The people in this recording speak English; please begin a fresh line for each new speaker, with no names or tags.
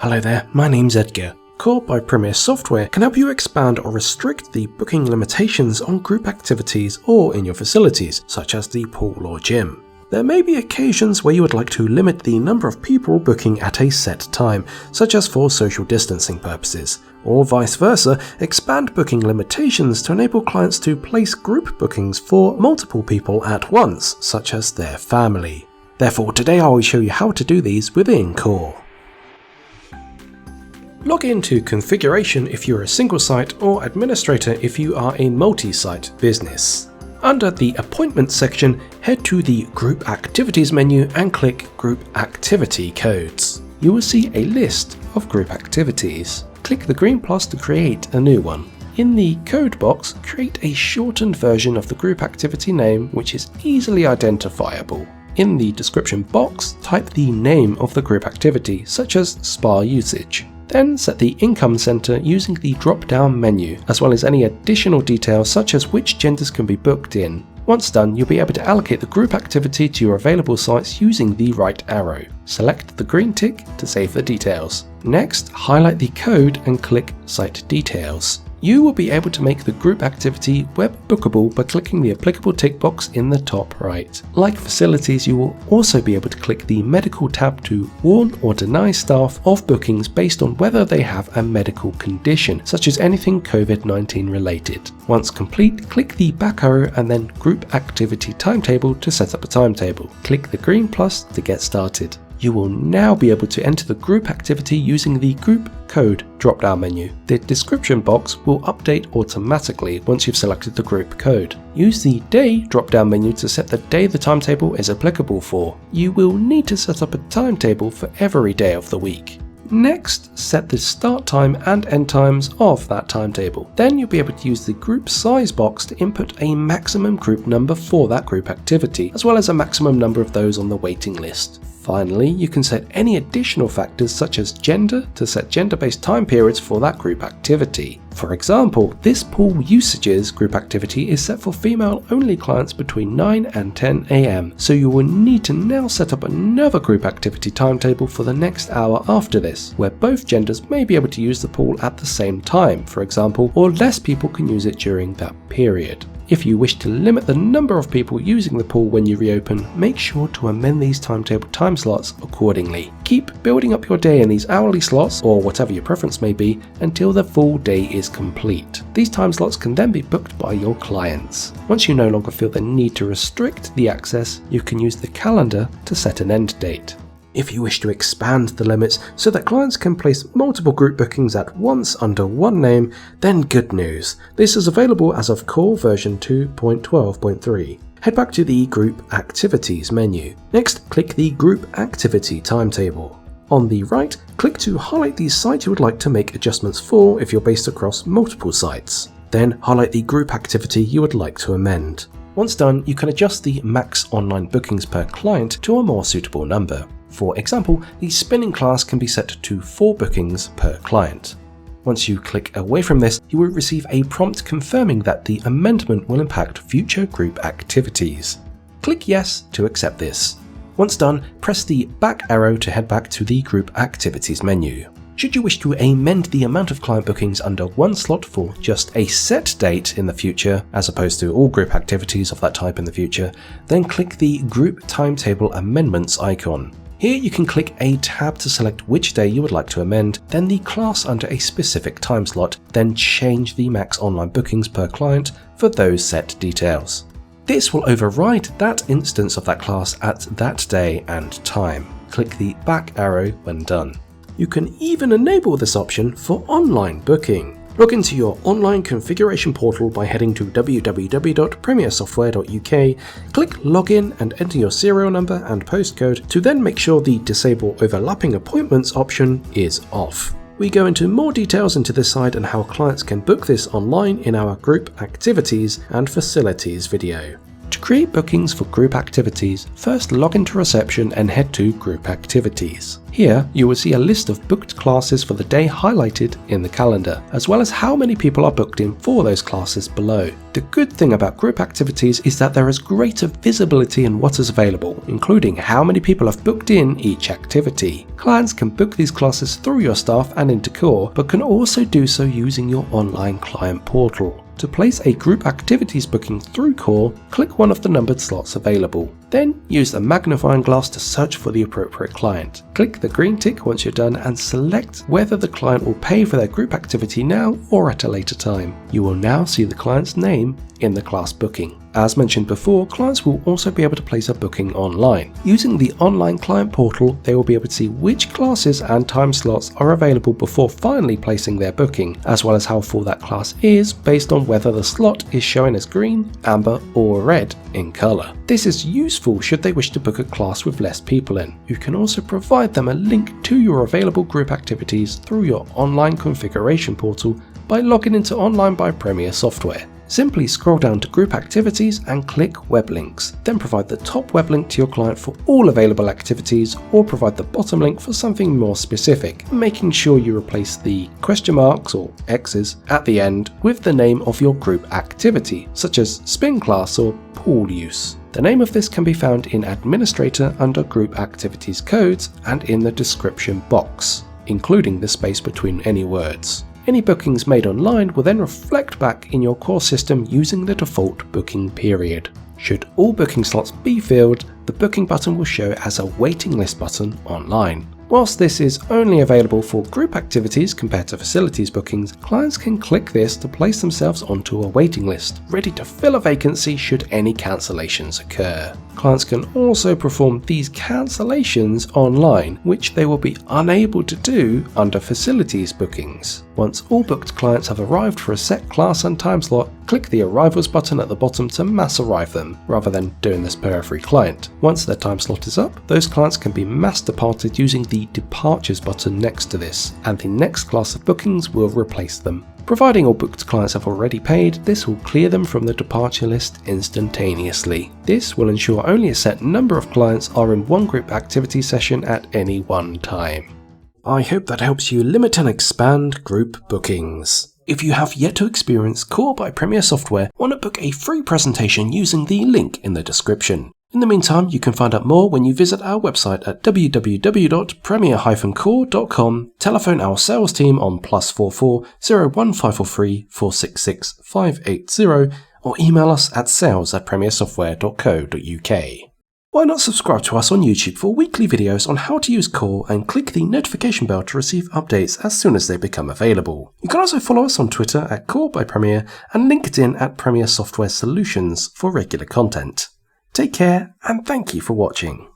Hello there, my name's Edgar. Core by Premier Software can help you expand or restrict the booking limitations on group activities or in your facilities, such as the pool or gym. There may be occasions where you would like to limit the number of people booking at a set time, such as for social distancing purposes, or vice versa, expand booking limitations to enable clients to place group bookings for multiple people at once, such as their family. Therefore, today I will show you how to do these within Core. Log into Configuration if you're a single site or Administrator if you are a multi-site business. Under the Appointments section, head to the Group Activities menu and click Group Activity Codes. You will see a list of group activities. Click the green plus to create a new one. In the code box, create a shortened version of the group activity name which is easily identifiable. In the description box, type the name of the group activity, such as spa usage. Then set the income center using the drop-down menu, as well as any additional details such as which genders can be booked in. Once done, you'll be able to allocate the group activity to your available sites using the right arrow. Select the green tick to save the details. Next, highlight the code and click Site Details. You will be able to make the group activity web bookable by clicking the applicable tick box in the top right. Like facilities, you will also be able to click the medical tab to warn or deny staff of bookings based on whether they have a medical condition, such as anything COVID-19 related. Once complete, click the back arrow and then Group Activity Timetable to set up a timetable. Click the green plus to get started. You will now be able to enter the group activity using the Group Code drop-down menu. The description box will update automatically once you've selected the group code. Use the Day drop-down menu to set the day the timetable is applicable for. You will need to set up a timetable for every day of the week. Next, set the start time and end times of that timetable. Then you'll be able to use the group size box to input a maximum group number for that group activity, as well as a maximum number of those on the waiting list. Finally, you can set any additional factors such as gender to set gender-based time periods for that group activity. For example, this pool usages group activity is set for female-only clients between 9 and 10 AM, so you will need to now set up another group activity timetable for the next hour after this, where both genders may be able to use the pool at the same time, for example, or less people can use it during that period. If you wish to limit the number of people using the pool when you reopen, make sure to amend these timetable time slots accordingly. Keep building up your day in these hourly slots, or whatever your preference may be, until the full day is complete. These time slots can then be booked by your clients. Once you no longer feel the need to restrict the access, you can use the calendar to set an end date. If you wish to expand the limits so that clients can place multiple group bookings at once under one name, then good news. This is available as of Core version 2.12.3. Head back to the Group Activities menu. Next, click the Group Activity Timetable. On the right, click to highlight the site you would like to make adjustments for if you're based across multiple sites. Then highlight the group activity you would like to amend. Once done, you can adjust the max online bookings per client to a more suitable number. For example, the spinning class can be set to 4 bookings per client. Once you click away from this, you will receive a prompt confirming that the amendment will impact future group activities. Click Yes to accept this. Once done, press the back arrow to head back to the Group Activities menu. Should you wish to amend the amount of client bookings under one slot for just a set date in the future, as opposed to all group activities of that type in the future, then click the Group Timetable Amendments icon. Here you can click a tab to select which day you would like to amend, then the class under a specific time slot, then change the max online bookings per client for those set details. This will override that instance of that class at that day and time. Click the back arrow when done. You can even enable this option for online booking. Log into your online configuration portal by heading to www.premiersoftware.uk, click Login and enter your serial number and postcode to then make sure the Disable Overlapping Appointments option is off. We go into more details into this side and how clients can book this online in our Group Activities and Facilities video. To create bookings for group activities, first log into reception and head to Group Activities. Here, you will see a list of booked classes for the day highlighted in the calendar, as well as how many people are booked in for those classes below. The good thing about group activities is that there is greater visibility in what is available, including how many people have booked in each activity. Clients can book these classes through your staff and into Core, but can also do so using your online client portal. To place a group activities booking through Core, click one of the numbered slots available. Then use the magnifying glass to search for the appropriate client. Click the green tick once you're done and select whether the client will pay for their group activity now or at a later time. You will now see the client's name in the class booking. As mentioned before, clients will also be able to place a booking online. Using the online client portal, they will be able to see which classes and time slots are available before finally placing their booking, as well as how full that class is based on whether the slot is showing as green, amber or red in colour. This is useful should they wish to book a class with less people in. You can also provide them a link to your available group activities through your online configuration portal by logging into Online by Premier software. Simply scroll down to Group Activities and click Web Links, then provide the top web link to your client for all available activities or provide the bottom link for something more specific, making sure you replace the question marks or X's at the end with the name of your group activity, such as spin class or pool use. The name of this can be found in Administrator under Group Activities Codes and in the description box, including the space between any words. Any bookings made online will then reflect back in your core system using the default booking period. Should all booking slots be filled, the booking button will show as a waiting list button online. Whilst this is only available for group activities compared to facilities bookings, clients can click this to place themselves onto a waiting list, ready to fill a vacancy should any cancellations occur. Clients can also perform these cancellations online, which they will be unable to do under facilities bookings. Once all booked clients have arrived for a set class and time slot, click the Arrivals button at the bottom to mass arrive them, rather than doing this per every client. Once their time slot is up, those clients can be mass departed using the Departures button next to this, and the next class of bookings will replace them. Providing all booked clients have already paid, this will clear them from the departure list instantaneously. This will ensure only a set number of clients are in one group activity session at any one time. I hope that helps you limit and expand group bookings. If you have yet to experience Core by Premier Software, want to book a free presentation using the link in the description. In the meantime, you can find out more when you visit our website at www.premier-core.com, telephone our sales team on +44 01543 466 580, or email us at sales@premiersoftware.co.uk. Why not subscribe to us on YouTube for weekly videos on how to use Core and click the notification bell to receive updates as soon as they become available. You can also follow us on Twitter at Core by Premier and LinkedIn at Premier Software Solutions for regular content. Take care and thank you for watching.